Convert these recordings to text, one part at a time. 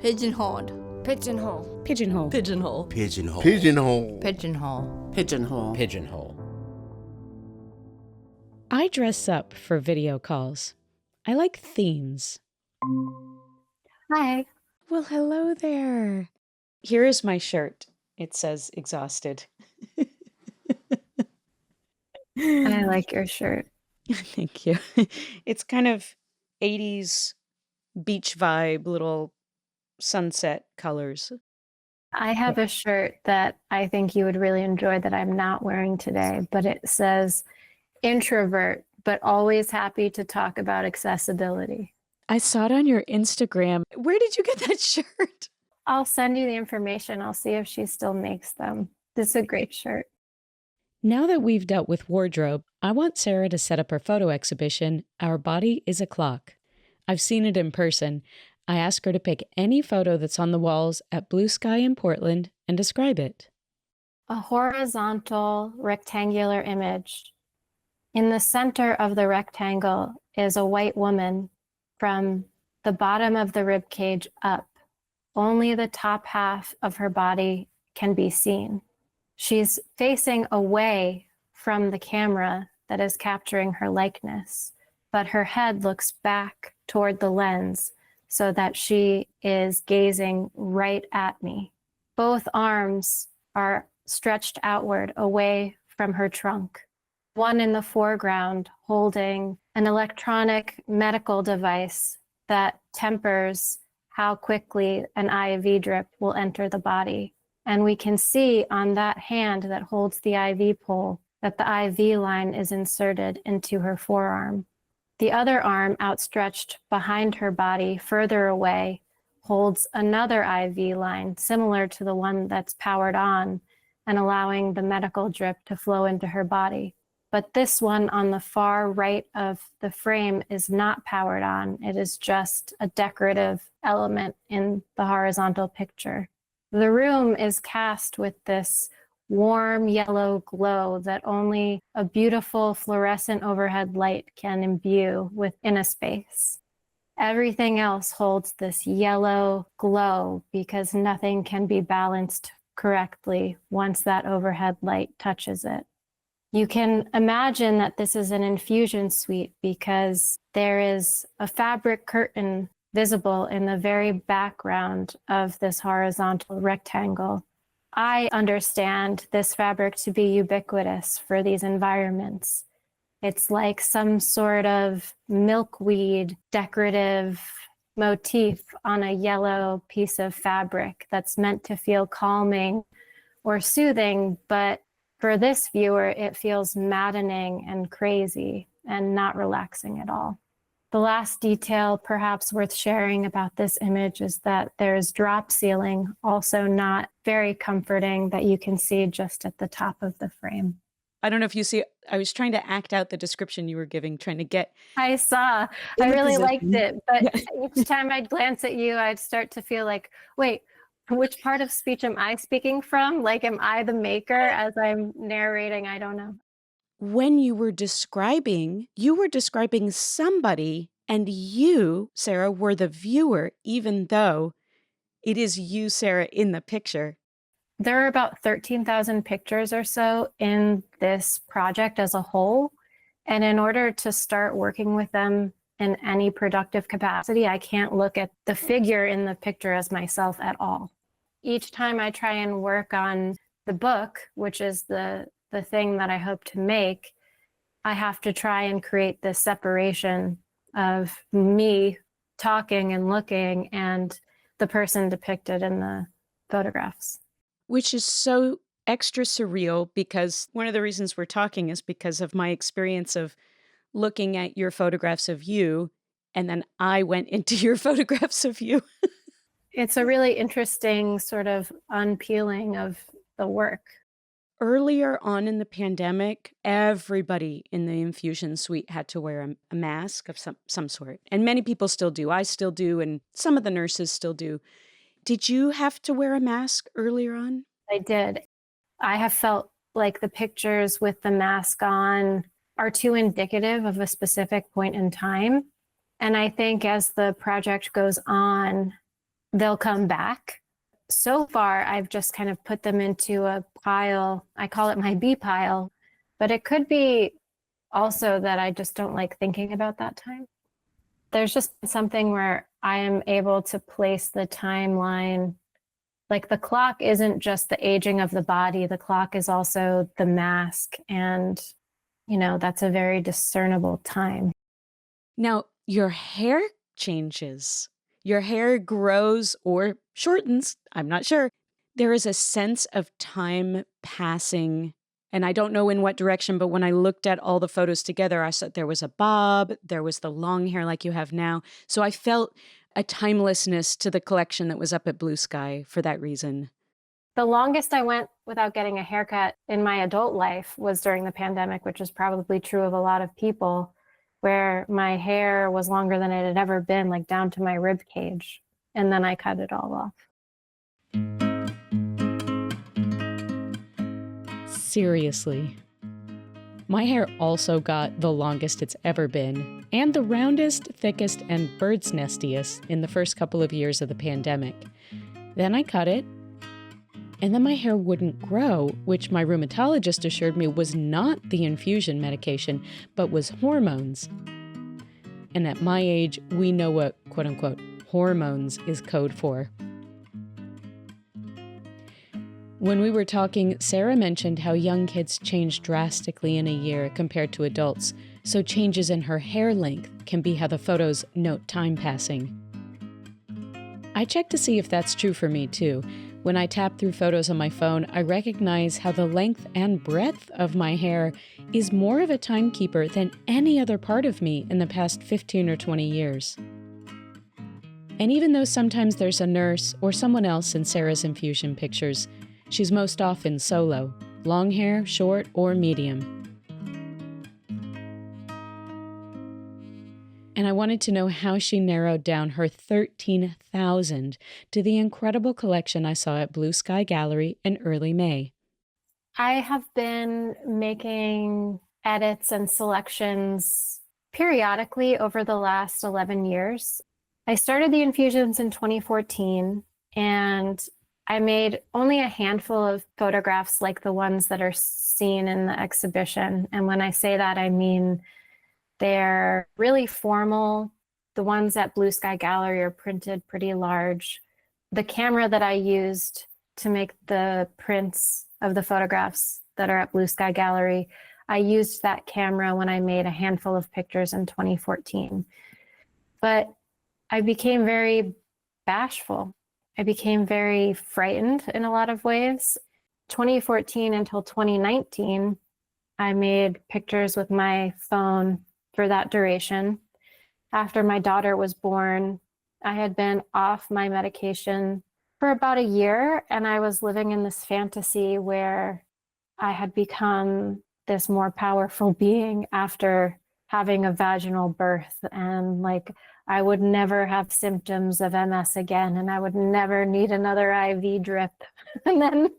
Pigeonholed. Pigeonhole. Pigeonhole. Pigeonhole. Pigeonhole. Pigeonhole. Pigeonhole. Pigeonhole. Pigeonhole. I dress up for video calls. I like themes. Hi. Well, hello there. Here is my shirt. It says exhausted. I like your shirt. Thank you. It's kind of 80s beach vibe, little sunset colors. I have a shirt that I think you would really enjoy that I'm not wearing today, but it says introvert, but always happy to talk about accessibility. I saw it on your Instagram. Where did you get that shirt? I'll send you the information. I'll see if she still makes them. This is a great shirt. Now that we've dealt with wardrobe, I want Sarah to set up her photo exhibition, Our Body is a Clock. I've seen it in person. I asked her to pick any photo that's on the walls at Blue Sky in Portland and describe it. A horizontal rectangular image. In the center of the rectangle is a white woman from the bottom of the rib cage up. Only the top half of her body can be seen. She's facing away from the camera that is capturing her likeness, but her head looks back toward the lens so that she is gazing right at me. Both arms are stretched outward away from her trunk. One in the foreground holding an electronic medical device that tempers how quickly an IV drip will enter the body. And we can see on that hand that holds the IV pole that the IV line is inserted into her forearm. The other arm outstretched behind her body, further away, holds another IV line similar to the one that's powered on and allowing the medical drip to flow into her body. But this one on the far right of the frame is not powered on. It is just a decorative element in the horizontal picture. The room is cast with this warm yellow glow that only a beautiful fluorescent overhead light can imbue within a space. Everything else holds this yellow glow because nothing can be balanced correctly once that overhead light touches it. You can imagine that this is an infusion suite because there is a fabric curtain visible in the very background of this horizontal rectangle. I understand this fabric to be ubiquitous for these environments. It's like some sort of milkweed decorative motif on a yellow piece of fabric that's meant to feel calming or soothing, but for this viewer, it feels maddening and crazy and not relaxing at all. The last detail perhaps worth sharing about this image is that there's drop ceiling, also not very comforting, that you can see just at the top of the frame. I don't know if you see, I was trying to act out the description you were giving, trying to get... I saw. I really liked it, but each time I'd glance at you, I'd start to feel like, wait, which part of speech am I speaking from? Like, am I the maker as I'm narrating? I don't know. When you were describing somebody, and you, Sarah, were the viewer, even though it is you, Sarah, in the picture. There are about 13,000 pictures or so in this project as a whole. And in order to start working with them in any productive capacity, I can't look at the figure in the picture as myself at all. Each time I try and work on the book, which is the thing that I hope to make, I have to try and create this separation of me talking and looking and the person depicted in the photographs. Which is so extra surreal because one of the reasons we're talking is because of my experience of looking at your photographs of you, and then I went into your photographs of you. It's a really interesting sort of unpeeling of the work. Earlier on in the pandemic, everybody in the infusion suite had to wear a mask of some sort. And many people still do. I still do, and some of the nurses still do. Did you have to wear a mask earlier on? I did. I have felt like the pictures with the mask on are too indicative of a specific point in time. And I think as the project goes on, they'll come back. So far, I've just kind of put them into a pile. I call it my B pile, but it could be also that I just don't like thinking about that time. There's just something where I am able to place the timeline. Like the clock isn't just the aging of the body, the clock is also the mask. And, that's a very discernible time. Now, your hair changes. Your hair grows or shortens. I'm not sure. There is a sense of time passing. And I don't know in what direction, but when I looked at all the photos together, I saw there was a bob, there was the long hair like you have now. So I felt a timelessness to the collection that was up at Blue Sky for that reason. The longest I went without getting a haircut in my adult life was during the pandemic, which is probably true of a lot of people, where my hair was longer than it had ever been, like down to my rib cage. And then I cut it all off. Seriously. My hair also got the longest it's ever been, and the roundest, thickest, and bird's nestiest in the first couple of years of the pandemic. Then I cut it, and then my hair wouldn't grow, which my rheumatologist assured me was not the infusion medication, but was hormones. And at my age, we know what, quote-unquote, hormones is code for. When we were talking, Sara mentioned how young kids change drastically in a year compared to adults, so changes in her hair length can be how the photos note time passing. I checked to see if that's true for me too. When I tap through photos on my phone, I recognize how the length and breadth of my hair is more of a timekeeper than any other part of me in the past 15 or 20 years. And even though sometimes there's a nurse or someone else in Sara's infusion pictures, she's most often solo, long hair, short, or medium. And I wanted to know how she narrowed down her 13,000 to the incredible collection I saw at Blue Sky Gallery in early May. I have been making edits and selections periodically over the last 11 years. I started the infusions in 2014, and I made only a handful of photographs like the ones that are seen in the exhibition. And when I say that, I mean they're really formal. The ones at Blue Sky Gallery are printed pretty large. The camera that I used to make the prints of the photographs that are at Blue Sky Gallery, I used that camera when I made a handful of pictures in 2014. But I became very bashful. I became very frightened in a lot of ways. 2014 until 2019, I made pictures with my phone for that duration. After my daughter was born, I had been off my medication for about a year, and I was living in this fantasy where I had become this more powerful being after having a vaginal birth, and like I would never have symptoms of MS again, and I would never need another IV drip. And then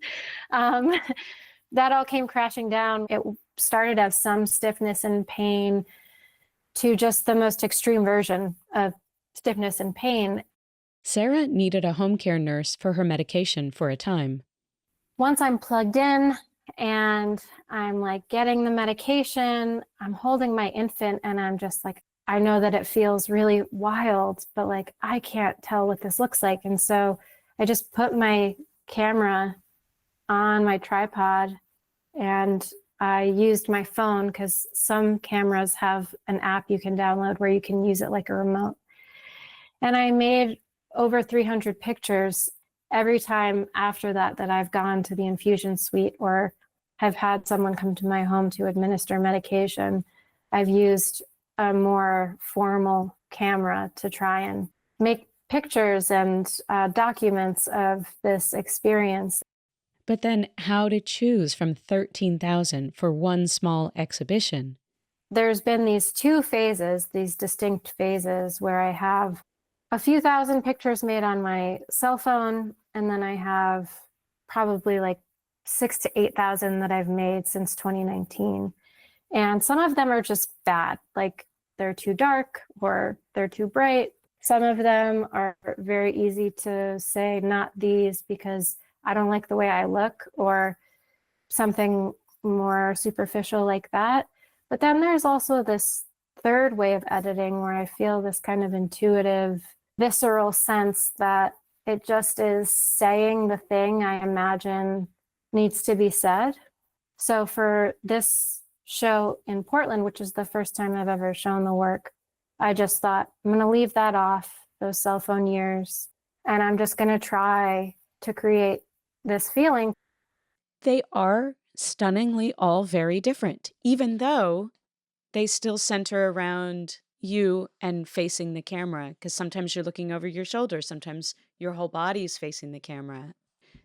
that all came crashing down. It started as some stiffness and pain to just the most extreme version of stiffness and pain. Sara needed a home care nurse for her medication for a time. Once I'm plugged in and I'm like getting the medication, I'm holding my infant, and I'm just like, I know that it feels really wild, but like I can't tell what this looks like. And so I just put my camera on my tripod and I used my phone, because some cameras have an app you can download where you can use it like a remote. And I made over 300 pictures every time after that I've gone to the infusion suite or have had someone come to my home to administer medication. I've used a more formal camera to try and make pictures and documents of this experience. But then how to choose from 13,000 for one small exhibition? There's been these two phases, these distinct phases, where I have a few thousand pictures made on my cell phone, and then I have probably like 6,000 to 8,000 that I've made since 2019. And some of them are just bad, like they're too dark or they're too bright. Some of them are very easy to say, not these, because I don't like the way I look, or something more superficial like that. But then there's also this third way of editing where I feel this kind of intuitive, visceral sense that it just is saying the thing I imagine needs to be said. So for this show in Portland, which is the first time I've ever shown the work, I just thought, I'm going to leave that off, those cell phone years, and I'm just going to try to create this feeling. They are stunningly all very different, even though they still center around you and facing the camera, because sometimes you're looking over your shoulder, sometimes your whole body is facing the camera,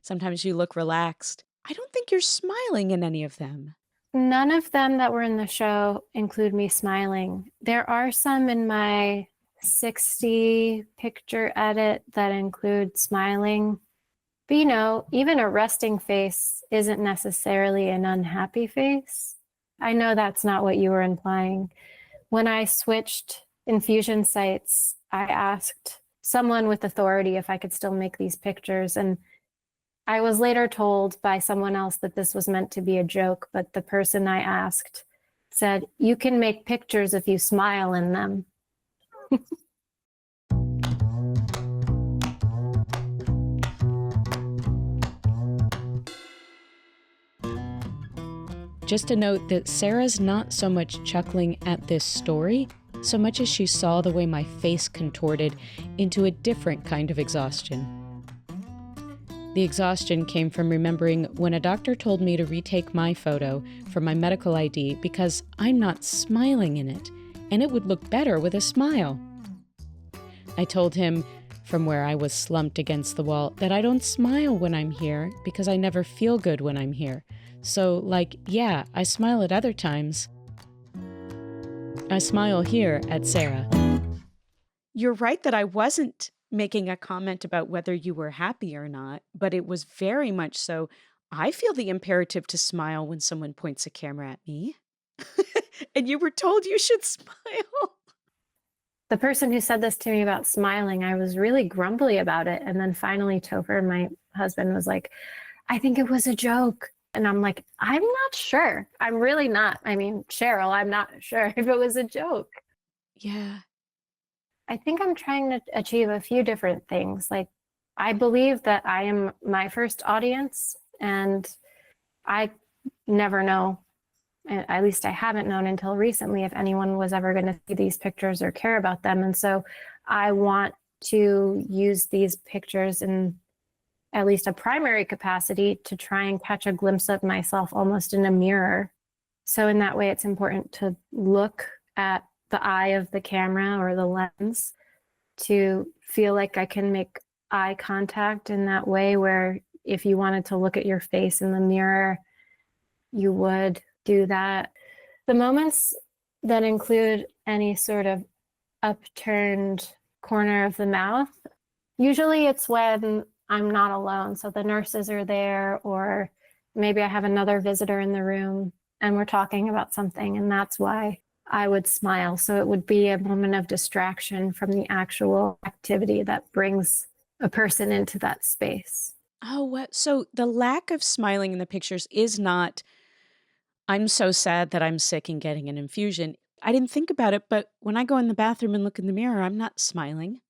sometimes you look relaxed. I don't think you're smiling in any of them. None of them that were in the show include me smiling. There are some in my 60 picture edit that include smiling. But even a resting face isn't necessarily an unhappy face. I know that's not what you were implying. When I switched infusion sites, I asked someone with authority if I could still make these pictures. And I was later told by someone else that this was meant to be a joke, but the person I asked said, "You can make pictures if you smile in them." Just a note that Sarah's not so much chuckling at this story, so much as she saw the way my face contorted into a different kind of exhaustion. The exhaustion came from remembering when a doctor told me to retake my photo for my medical ID because I'm not smiling in it, and it would look better with a smile. I told him, from where I was slumped against the wall, that I don't smile when I'm here because I never feel good when I'm here. So, yeah, I smile at other times. I smile here at Sarah. You're right that I wasn't making a comment about whether you were happy or not, but it was very much so. I feel the imperative to smile when someone points a camera at me. And you were told you should smile. The person who said this to me about smiling, I was really grumbly about it. And then finally, Topher, my husband, was like, "I think it was a joke." And I'm like, "I'm not sure. I'm really not. I mean, Cheryl, I'm not sure if it was a joke." Yeah. I think I'm trying to achieve a few different things. I believe that I am my first audience, and I never know, at least I haven't known until recently, if anyone was ever going to see these pictures or care about them. And so I want to use these pictures in at least a primary capacity to try and catch a glimpse of myself almost in a mirror. So in that way, it's important to look at the eye of the camera or the lens to feel like I can make eye contact in that way, where if you wanted to look at your face in the mirror, you would do that. The moments that include any sort of upturned corner of the mouth, usually it's when I'm not alone. So the nurses are there, or maybe I have another visitor in the room and we're talking about something, and that's why I would smile. So it would be a moment of distraction from the actual activity that brings a person into that space. Oh, what? So the lack of smiling in the pictures is not, "I'm so sad that I'm sick and getting an infusion." I didn't think about it, but when I go in the bathroom and look in the mirror, I'm not smiling.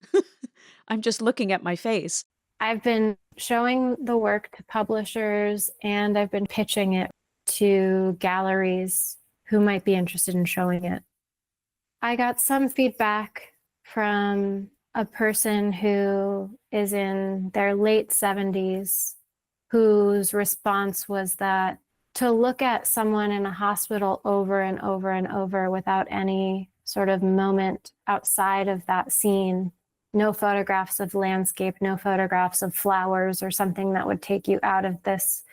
I'm just looking at my face. I've been showing the work to publishers, and I've been pitching it to galleries who might be interested in showing it. I got some feedback from a person who is in their late 70s, whose response was that to look at someone in a hospital over and over and over without any sort of moment outside of that scene, no photographs of landscape, no photographs of flowers or something that would take you out of this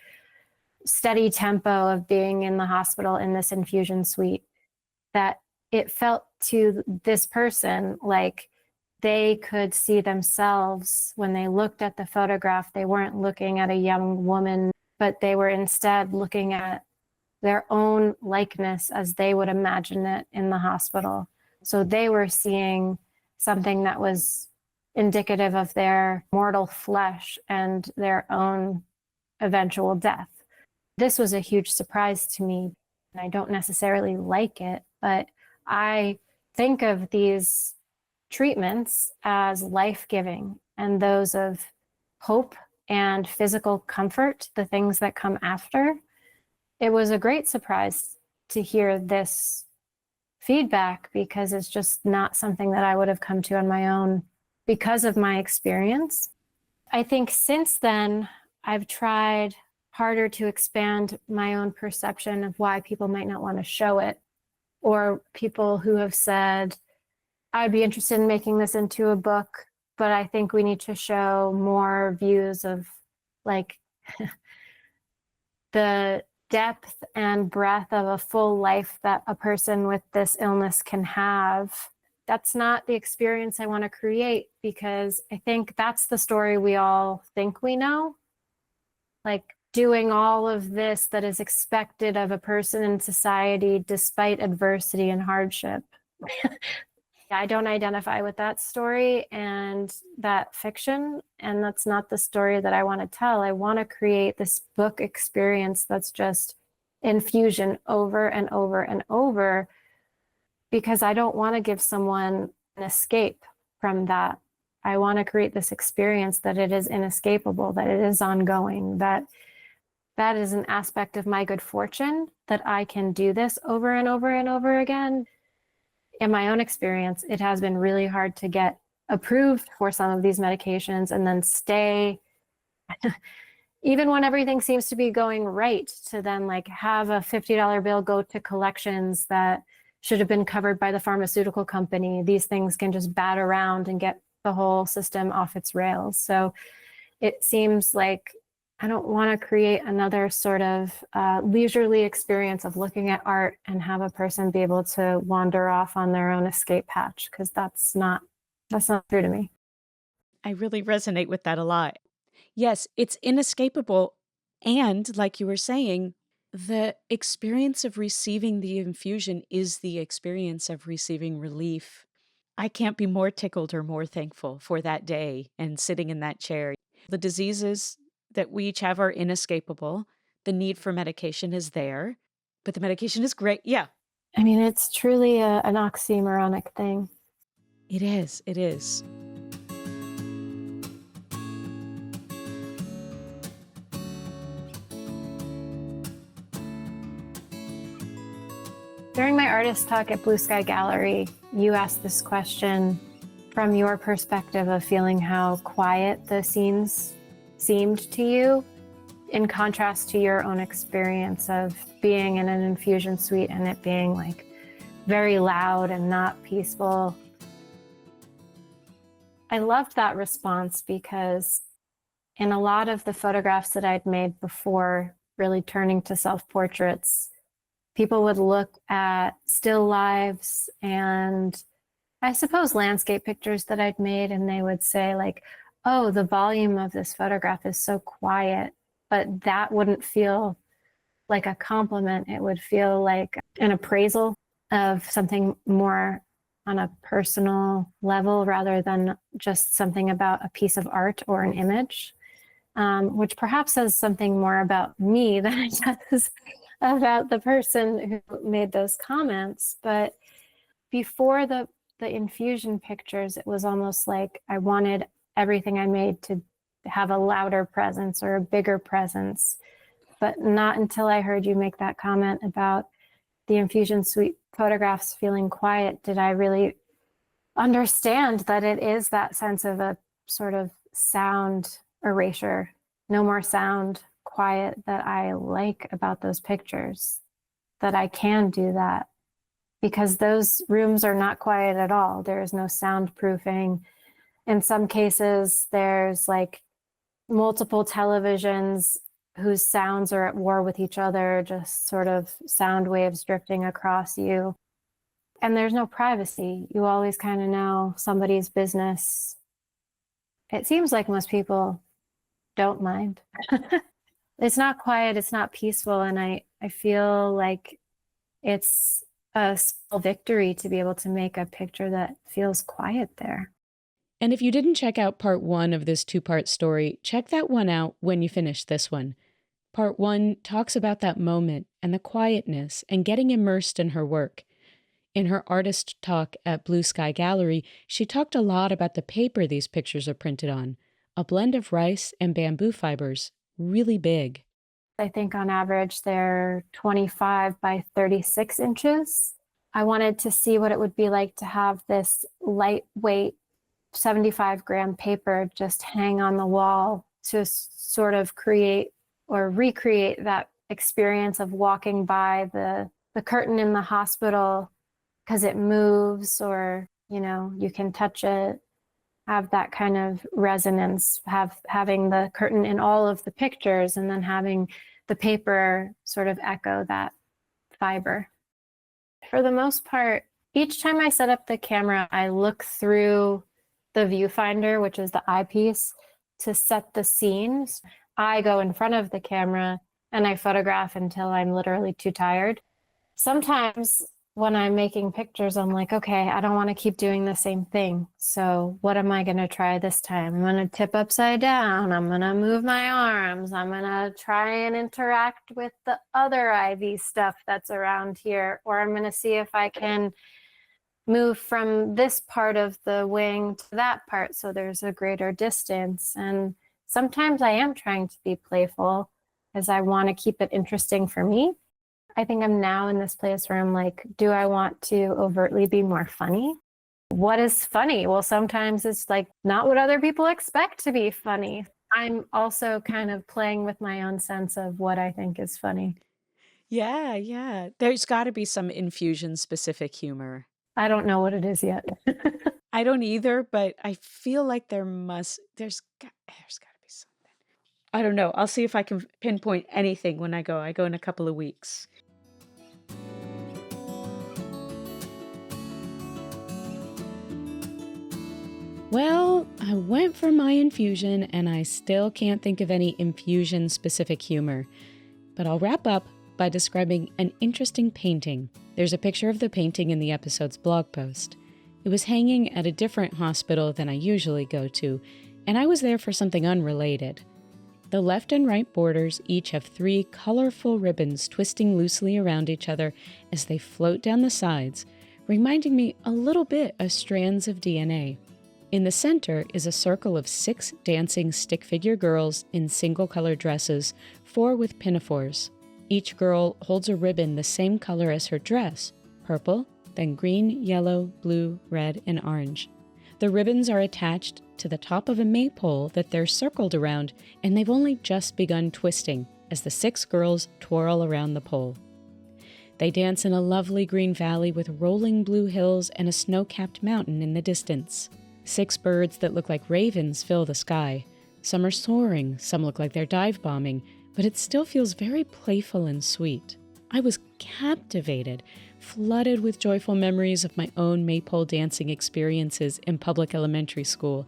steady tempo of being in the hospital in this infusion suite, that it felt to this person like they could see themselves when they looked at the photograph. They weren't looking at a young woman, but they were instead looking at their own likeness as they would imagine it in the hospital. So they were seeing something that was indicative of their mortal flesh and their own eventual death. This was a huge surprise to me, and I don't necessarily like it, but I think of these treatments as life-giving and those of hope and physical comfort, the things that come after. It was a great surprise to hear this feedback because it's just not something that I would have come to on my own because of my experience. I think since then, I've tried harder to expand my own perception of why people might not want to show it, or people who have said, I'd be interested in making this into a book, but I think we need to show more views of like the depth and breadth of a full life that a person with this illness can have. That's not the experience I want to create, because I think that's the story we all think we know. Like doing all of this that is expected of a person in society despite adversity and hardship. I don't identify with that story and that fiction, and that's not the story that I want to tell. I want to create this book experience that's just infusion over and over and over, because I don't want to give someone an escape from that. I want to create this experience that it is inescapable, that it is ongoing, that is an aspect of my good fortune, that I can do this over and over and over again. In my own experience, it has been really hard to get approved for some of these medications and then stay, even when everything seems to be going right, to then like have a $50 bill go to collections that should have been covered by the pharmaceutical company. These things can just bat around and get the whole system off its rails. So it seems like I don't want to create another sort of leisurely experience of looking at art and have a person be able to wander off on their own escape hatch, because that's not true to me. I really resonate with that a lot. Yes, it's inescapable. And like you were saying, the experience of receiving the infusion is the experience of receiving relief. I can't be more tickled or more thankful for that day and sitting in that chair. The diseases that we each have are inescapable. The need for medication is there, but the medication is great. Yeah. I mean, it's truly an oxymoronic thing. It is. It is. During my artist talk at Blue Sky Gallery, you asked this question from your perspective of feeling how quiet the scenes seemed to you, in contrast to your own experience of being in an infusion suite and it being like very loud and not peaceful. I loved that response because in a lot of the photographs that I'd made before really turning to self-portraits, people would look at still lives and I suppose landscape pictures that I'd made, and they would say like, oh, the volume of this photograph is so quiet, but that wouldn't feel like a compliment. It would feel like an appraisal of something more on a personal level rather than just something about a piece of art or an image, which perhaps says something more about me than it does about the person who made those comments. But before the infusion pictures, it was almost like I wanted everything I made to have a louder presence or a bigger presence. But not until I heard you make that comment about the infusion suite photographs feeling quiet did I really understand that it is that sense of a sort of sound erasure, no more sound, quiet, that I like about those pictures, that I can do that. Because those rooms are not quiet at all. There is no soundproofing. In some cases, there's like multiple televisions whose sounds are at war with each other, just sort of sound waves drifting across you. And there's no privacy. You always kind of know somebody's business. It seems like most people don't mind. It's not quiet, it's not peaceful, and I feel like it's a small victory to be able to make a picture that feels quiet there. And if you didn't check out part 1 of this 2-part story, check that one out when you finish this one. Part 1 talks about that moment and the quietness and getting immersed in her work. In her artist talk at Blue Sky Gallery, she talked a lot about the paper these pictures are printed on, a blend of rice and bamboo fibers, really big. I think on average they're 25 by 36 inches. I wanted to see what it would be like to have this lightweight 75-gram paper just hang on the wall to sort of create or recreate that experience of walking by the curtain in the hospital because it moves, or you can touch it, have that kind of resonance, having the curtain in all of the pictures and then having the paper sort of echo that fiber. For the most part, each time I set up the camera, I look through the viewfinder, which is the eyepiece, to set the scenes. I go in front of the camera and I photograph until I'm literally too tired. Sometimes when I'm making pictures, I'm like, okay, I don't want to keep doing the same thing. So what am I going to try this time? I'm going to tip upside down. I'm going to move my arms. I'm going to try and interact with the other IV stuff that's around here. Or I'm going to see if I can move from this part of the wing to that part so there's a greater distance. And sometimes I am trying to be playful because I want to keep it interesting for me. I think I'm now in this place where I'm like, do I want to overtly be more funny? What is funny? Well, sometimes it's like not what other people expect to be funny. I'm also kind of playing with my own sense of what I think is funny. Yeah. There's got to be some infusion-specific humor. I don't know what it is yet. I don't either, but I feel like there's got to be something. I don't know. I'll see if I can pinpoint anything when I go. I go in a couple of weeks. Well, I went for my infusion and I still can't think of any infusion-specific humor. But I'll wrap up by describing an interesting painting. There's a picture of the painting in the episode's blog post. It was hanging at a different hospital than I usually go to, and I was there for something unrelated. The left and right borders each have 3 colorful ribbons twisting loosely around each other as they float down the sides, reminding me a little bit of strands of DNA. In the center is a circle of 6 dancing stick figure girls in single-color dresses, 4 with pinafores. Each girl holds a ribbon the same color as her dress, purple, then green, yellow, blue, red, and orange. The ribbons are attached to the top of a maypole that they're circled around, and they've only just begun twisting as the 6 girls twirl around the pole. They dance in a lovely green valley with rolling blue hills and a snow-capped mountain in the distance. 6 birds that look like ravens fill the sky. Some are soaring, some look like they're dive bombing, but it still feels very playful and sweet. I was captivated, flooded with joyful memories of my own maypole dancing experiences in public elementary school.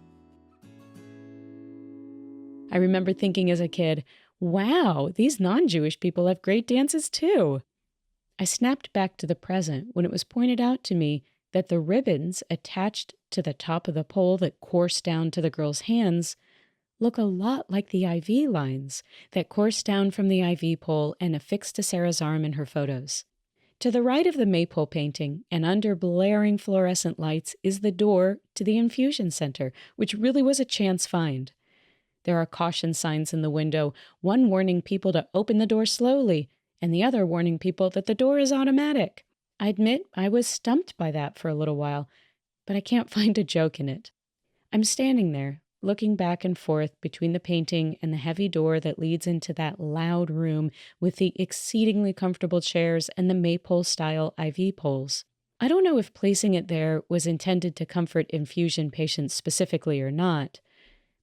I remember thinking as a kid, wow, these non-Jewish people have great dances too. I snapped back to the present when it was pointed out to me that the ribbons attached to the top of the pole that course down to the girls' hands look a lot like the IV lines that course down from the IV pole and affix to Sarah's arm in her photos. To the right of the maypole painting and under blaring fluorescent lights is the door to the infusion center, which really was a chance find. There are caution signs in the window, one warning people to open the door slowly, and the other warning people that the door is automatic. I admit I was stumped by that for a little while, but I can't find a joke in it. I'm standing there, looking back and forth between the painting and the heavy door that leads into that loud room with the exceedingly comfortable chairs and the maypole-style IV poles. I don't know if placing it there was intended to comfort infusion patients specifically or not,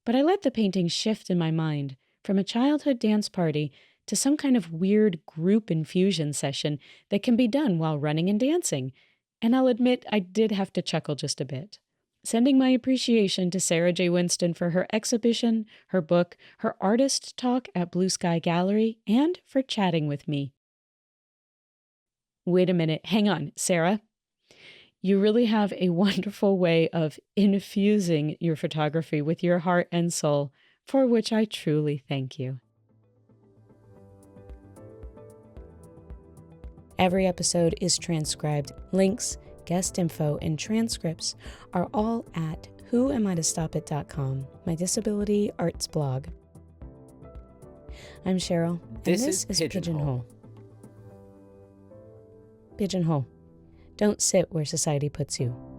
but I let the painting shift in my mind from a childhood dance party to some kind of weird group infusion session that can be done while running and dancing, and I'll admit I did have to chuckle just a bit. Sending my appreciation to Sara J. Winston for her exhibition, her book, her artist talk at Blue Sky Gallery, and for chatting with me. Wait a minute. Hang on, Sarah. You really have a wonderful way of infusing your photography with your heart and soul, for which I truly thank you. Every episode is transcribed. Links, guest info, and transcripts are all at whoamiitostopit.com, my disability arts blog. I'm Cheryl, and this is Pigeonhole. Pigeonhole. Don't sit where society puts you.